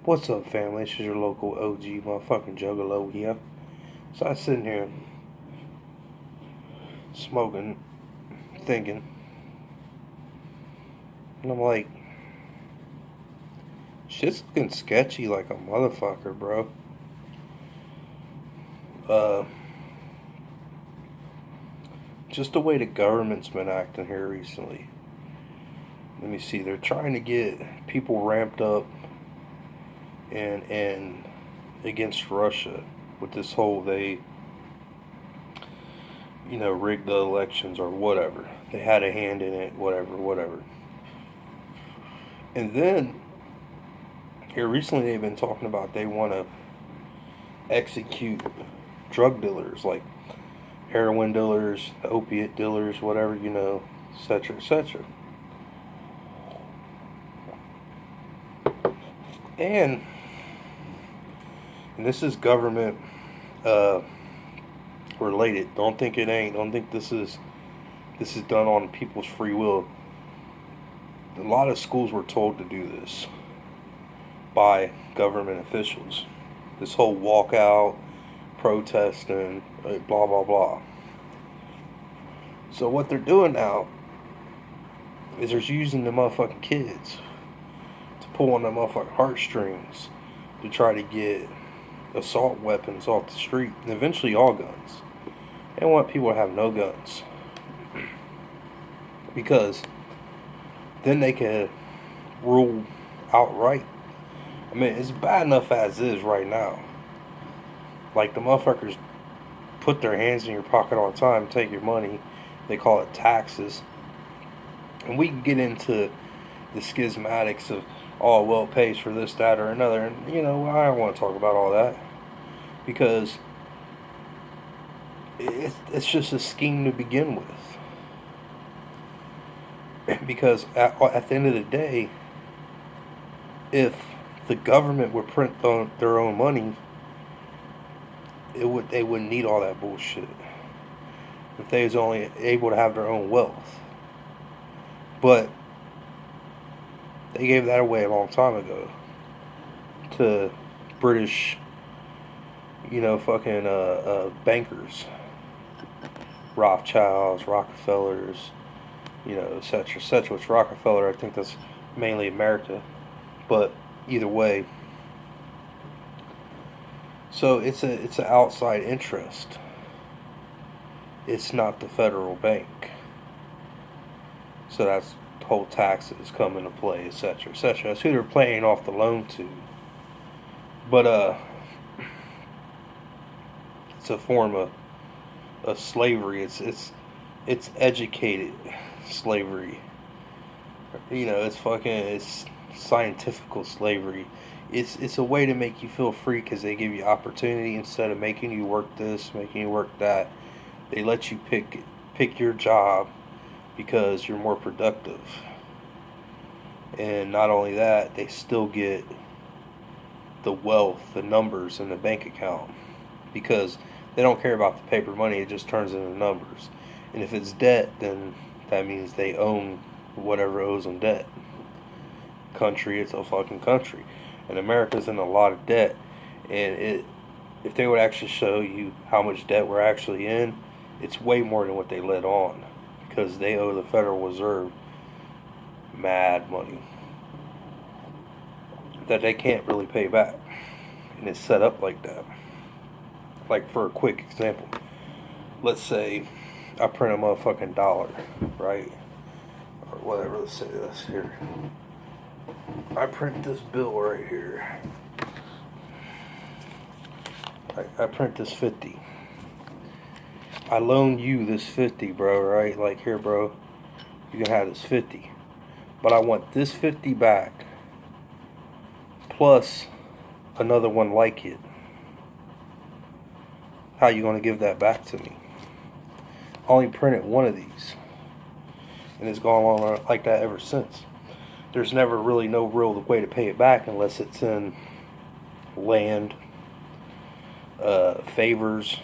What's up, family? This is your local OG motherfucking Juggalo here. So I was sitting here smoking, thinking, and I'm like, shit's looking sketchy like a motherfucker, bro. Uh, just the way the government's been acting here recently. Let me see. They're trying to get people ramped up and against Russia with this whole they rigged the elections or whatever. They had a hand in it, whatever. And then here recently they've been talking about they want to execute drug dealers like heroin dealers, opiate dealers, whatever, etc., etc. And this is government uh, related. Don't think it ain't. Don't think this is done on people's free will. A lot of schools were told to do this by government officials. This whole walkout, protesting, blah blah blah. So what they're doing now is they're using the motherfucking kids to pull on the motherfucking heartstrings to try to get assault weapons off the street and eventually all guns. They want people to have no guns because then they can rule outright. I mean, it's bad enough as is right now. Like, the motherfuckers put their hands in your pocket all the time, take your money. They call it taxes. And we can get into the schismatics of, oh, well, it pays for this, that, or another. And, I don't want to talk about all that. Because it's just a scheme to begin with. Because at the end of the day, if the government would print their own money, they wouldn't need all that bullshit. If they was only able to have their own wealth. But they gave that away a long time ago to British, bankers, Rothschilds, Rockefellers, etc., etc. Which Rockefeller, I think that's mainly America, but either way. So it's an outside interest. It's not the federal bank. So that's whole taxes come into play, etc., etc. That's who they're playing off the loan to. But it's a form of slavery. It's educated slavery. It's scientifical slavery. It's a way to make you feel free because they give you opportunity instead of making you work this, making you work that. They let you pick your job because you're more productive. And not only that, they still get the wealth, the numbers in the bank account because they don't care about the paper money. It just turns into numbers. And if it's debt, then that means they own whatever owes them debt. Country, it's a fucking country. And America's in a lot of debt. And if they would actually show you how much debt we're actually in, it's way more than what they let on. Because they owe the Federal Reserve mad money that they can't really pay back. And it's set up like that. Like, for a quick example, let's say I print a motherfucking dollar, right? Or whatever, let's say this here. I print this bill right here. I print this 50. I loan you this 50, bro, right? Like, here, bro, you can have this 50. But I want this 50 back, plus another one like it. How you going to give that back to me? I only printed one of these. And it's gone on like that ever since. There's never really no real way to pay it back unless it's in land, favors,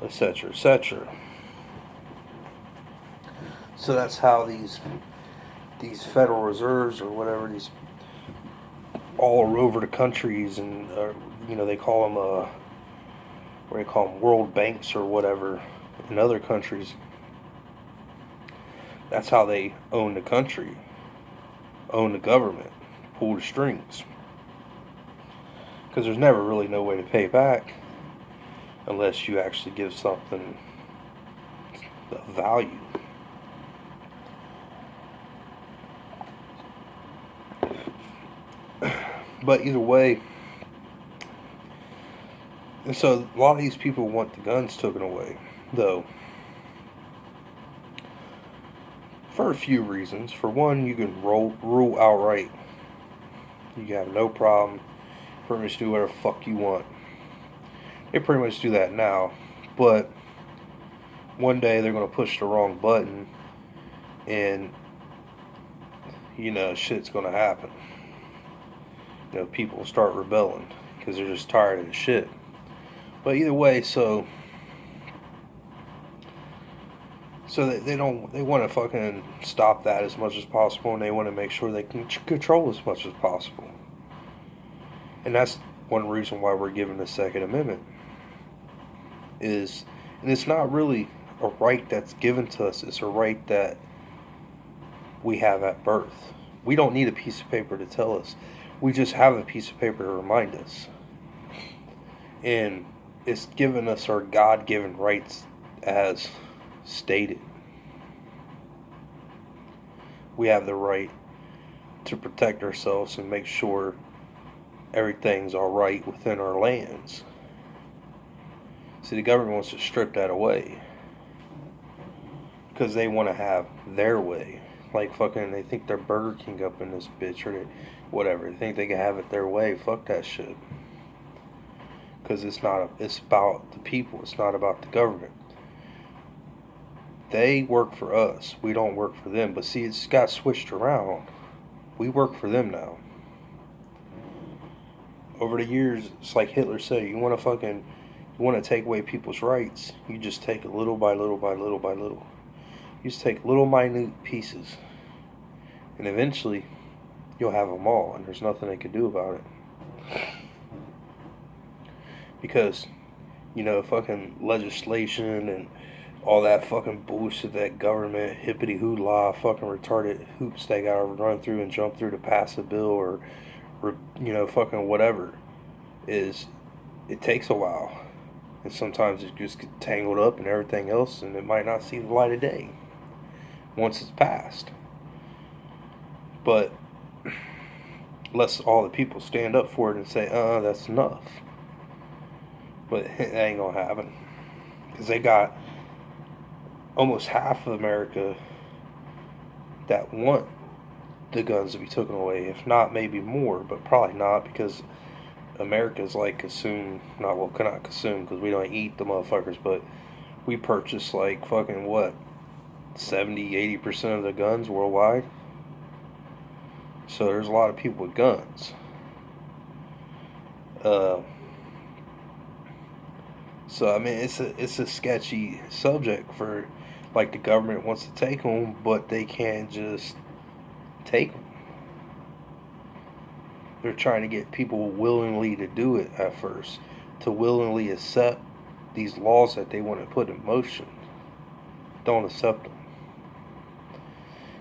etc., etc. So that's how these Federal Reserves or whatever, these all over the countries, and they call them what do they call them, world banks or whatever in other countries. That's how they own the country, own the government, pull the strings. Because there's never really no way to pay back unless you actually give something of value. But either way, and so a lot of these people want the guns taken away, though. For a few reasons. For one, you can rule outright. You have no problem. Pretty much do whatever the fuck you want. They pretty much do that now. But one day they're going to push the wrong button and, shit's going to happen. People start rebelling because they're just tired of the shit. But either way, so they want to fucking stop that as much as possible, and they want to make sure they can control as much as possible. And that's one reason why we're given the Second Amendment. And it's not really a right that's given to us, it's a right that we have at birth. We don't need a piece of paper to tell us. We just have a piece of paper to remind us. And it's given us our God-given rights as stated. We have the right to protect ourselves and make sure everything's alright within our lands. See, the government wants to strip that away because they want to have their way. Like fucking, they think they're Burger King up in this bitch, or whatever. They think they can have it their way. Fuck that shit. Because it's about the people. It's not about the government. They work for us. We don't work for them. But see, it's got switched around. We work for them now. Over the years, it's like Hitler said, you want to take away people's rights, you just take it little by little by little by little. You just take little minute pieces. And eventually, you'll have them all, and there's nothing they can do about it. Because, fucking legislation and all that fucking bullshit that government hippity hoodlah fucking retarded hoops they gotta run through and jump through to pass a bill or fucking whatever, it takes a while. And sometimes it just gets tangled up and everything else, and it might not see the light of day once it's passed. But unless all the people stand up for it and say, that's enough. But it ain't gonna happen. Because they got almost half of America that want the guns to be taken away. If not, maybe more, but probably not, because America's like not consume because we don't eat the motherfuckers, but we purchase like fucking 70-80% of the guns worldwide. So there's a lot of people with guns. So I mean, it's a sketchy subject for, like, the government wants to take them, but they can't just take them. They're trying to get people willingly to do it at first, to willingly accept these laws that they want to put in motion. Don't accept them.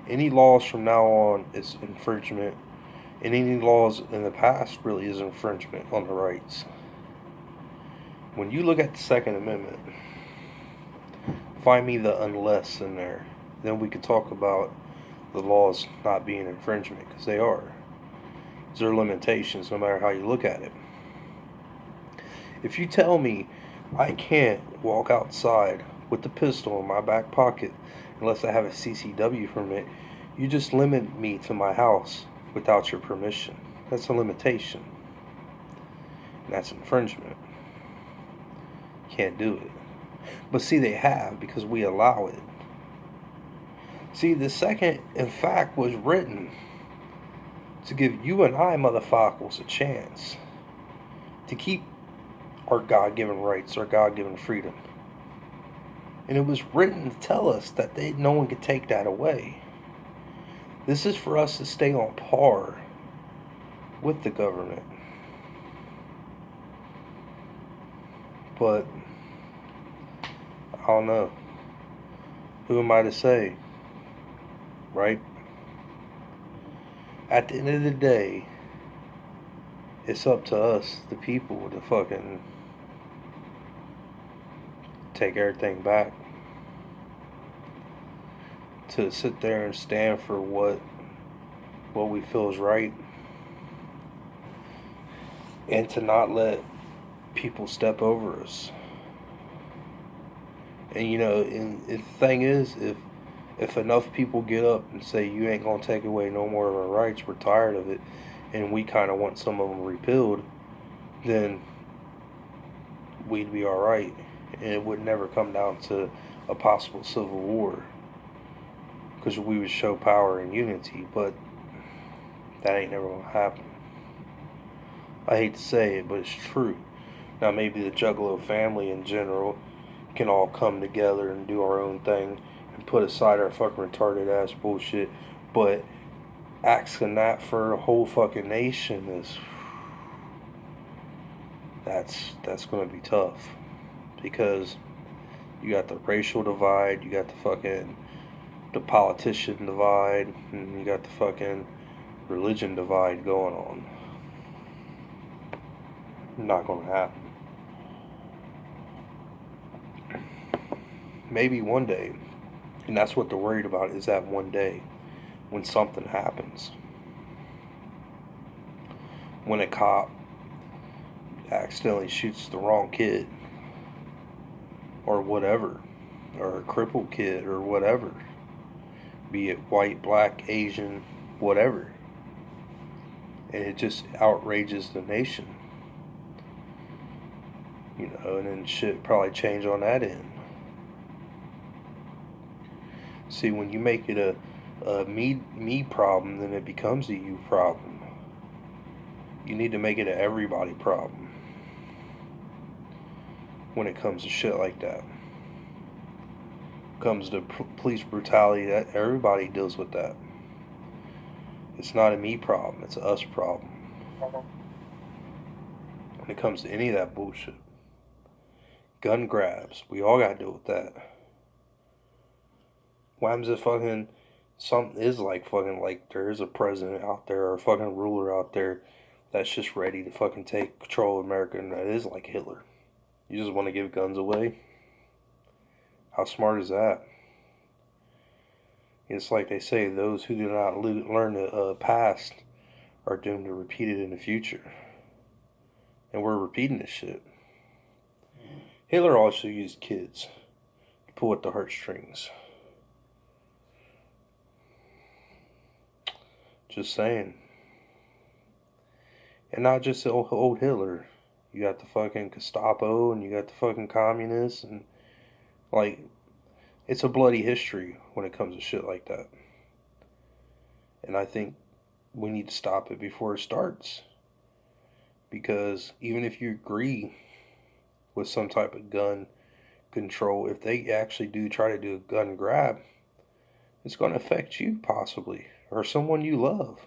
Any laws from now on is infringement, and any laws in the past really is infringement on the rights. When you look at the Second Amendment, find me the unless in there. Then we can talk about the laws not being infringement, because they are. There are limitations no matter how you look at it. If you tell me I can't walk outside with the pistol in my back pocket unless I have a CCW permit, you just limit me to my house without your permission. That's a limitation. And that's infringement. Can't do it. But see, they have, because we allow it. See, the Second, in fact, was written to give you and I, motherfuckers, a chance to keep our God-given rights, our God-given freedom. And it was written to tell us that no one could take that away. This is for us to stay on par with the government. But I don't know. Who am I to say? Right? At the end of the day, it's up to us, the people, to fucking take everything back. To sit there and stand for what we feel is right. And to not let people step over us. And and the thing is, if enough people get up and say you ain't gonna take away no more of our rights, we're tired of it, and we kind of want some of them repealed, then we'd be all right, and it would never come down to a possible civil war, because we would show power and unity. But that ain't never gonna happen. I hate to say it, but it's true. Now maybe the Juggalo family in general can all come together and do our own thing and put aside our fucking retarded ass bullshit, but asking that for a whole fucking nation is that's gonna be tough, because you got the racial divide, you got the politician divide, and you got the fucking religion divide going on. Not gonna happen. Maybe one day, and that's what they're worried about, is that one day when something happens, when a cop accidentally shoots the wrong kid or whatever, or a crippled kid or whatever, be it white, black, Asian, whatever, and it just outrages the nation, and then shit probably change on that end. See, when you make it a me problem, then it becomes a you problem. You need to make it a everybody problem when it comes to shit like that. Comes to police brutality, that everybody deals with that. It's not a me problem, it's a us problem. When it comes to any of that bullshit. Gun grabs, we all gotta deal with that. Why is it fucking something is like fucking like there is a president out there or a fucking ruler out there that's just ready to fucking take control of America, and that is like Hitler. You just want to give guns away? How smart is that? It's like they say, those who do not learn the past are doomed to repeat it in the future. And we're repeating this shit. Hitler also used kids to pull at the heartstrings. Just saying. And not just the old Hitler. You got the fucking Gestapo, and you got the fucking communists, and like, it's a bloody history when it comes to shit like that. And I think we need to stop it before it starts. Because even if you agree with some type of gun control, if they actually do try to do a gun grab, it's going to affect you possibly, or someone you love.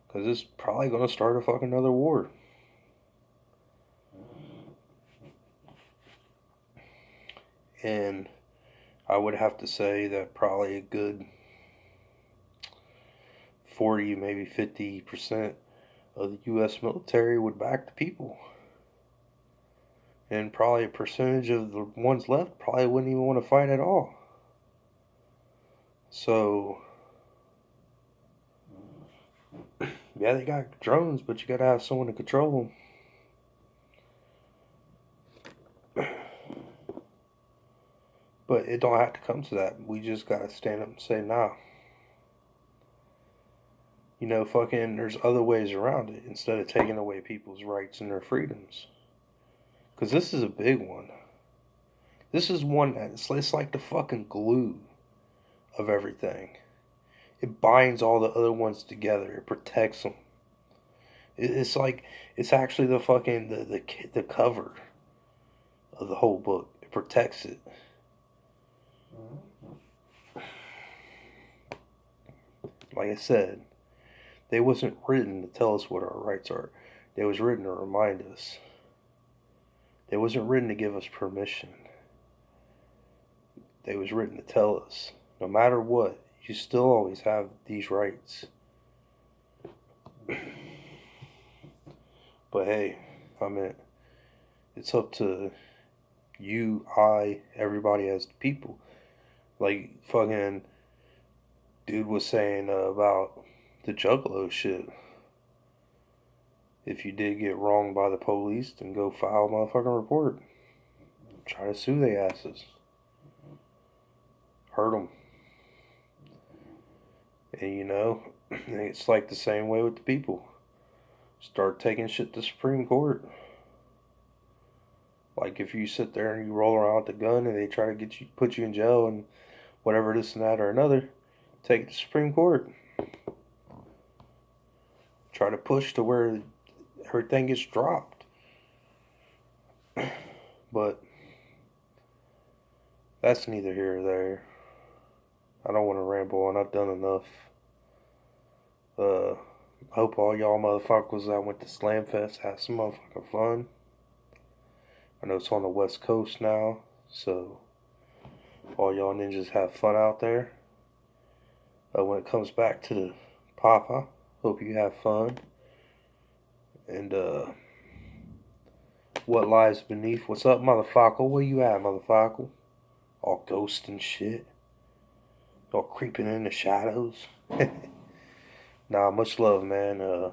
Because it's probably going to start a fucking another war. And I would have to say that probably a good 40, maybe 50% of the U.S. military would back the people. And probably a percentage of the ones left probably wouldn't even want to fight at all. So, yeah, they got drones, but you gotta have someone to control them. But it don't have to come to that. We just gotta stand up and say, nah. Fucking, there's other ways around it instead of taking away people's rights and their freedoms. Because this is a big one. This is one that's it's like the fucking glue of everything. It binds all the other ones together. It protects them. It's like, it's actually the fucking, the cover of the whole book. It protects it. Like I said, They wasn't written to tell us what our rights are. They was written to remind us. They wasn't written to give us permission. They was written to tell us, no matter what, you still always have these rights. But hey, I mean, it's up to you, everybody as people. Like fucking dude was saying about the Juggalo shit. If you did get wronged by the police, then go file a motherfucking report. Try to sue their asses. Hurt them. And you know, it's like the same way with the people. Start taking shit to Supreme Court. Like if you sit there and you roll around with the gun and they try to get you, put you in jail and whatever this and that or another, take it to Supreme Court. Try to push to where everything gets dropped. But that's neither here or there. I don't want to ramble on. I've done enough. Hope all y'all motherfuckers that went to Slam Fest had some motherfucking fun. I know it's on the West Coast now, so all y'all ninjas have fun out there. When it comes back to the Papa, hope you have fun. And what lies beneath? What's up, motherfucker? Where you at, motherfucker? All ghost and shit. All creeping in the shadows. Nah, much love, man.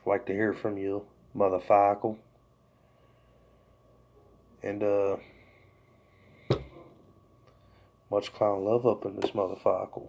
Like to hear from you, motherfucker. And much clown love up in this motherfucker.